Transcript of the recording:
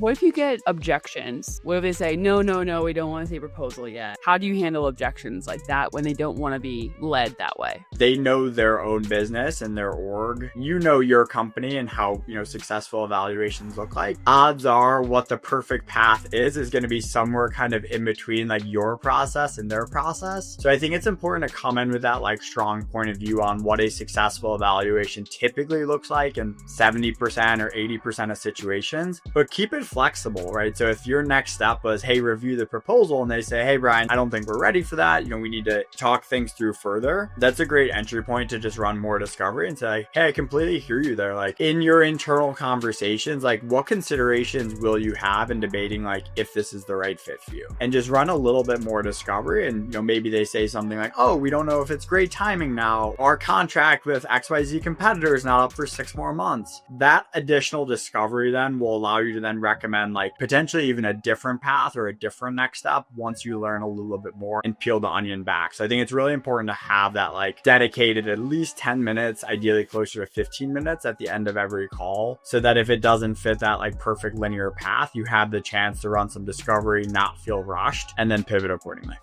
What if you get objections? What if they say, no, no, no, we don't want to see a proposal yet? How do you handle objections like that when they don't want to be led that way? They know their own business and their org. You know your company and how, successful evaluations look like. Odds are what the perfect path is going to be somewhere kind of in between like your process and their process. So I think it's important to come in with that like strong point of view on what a successful evaluation typically looks like in 70% or 80% of situations, but keep it flexible, right? So if your next step was, hey, review the proposal, and they say, hey, Brian, I don't think we're ready for that. We need to talk things through further. That's a great entry point to just run more discovery and say, hey, I completely hear you there. Like in your internal conversations, like what considerations will you have in debating like if this is the right fit for you? And just run a little bit more discovery. And maybe they say something like, oh, we don't know if it's great timing now. Our contract with XYZ competitor is not up for 6 more months. That additional discovery then will allow you to then recommend like potentially even a different path or a different next step once you learn a little bit more and peel the onion back. So I think it's really important to have that like dedicated at least 10 minutes, ideally closer to 15 minutes at the end of every call, so that if it doesn't fit that like perfect linear path, you have the chance to run some discovery, not feel rushed, and then pivot accordingly.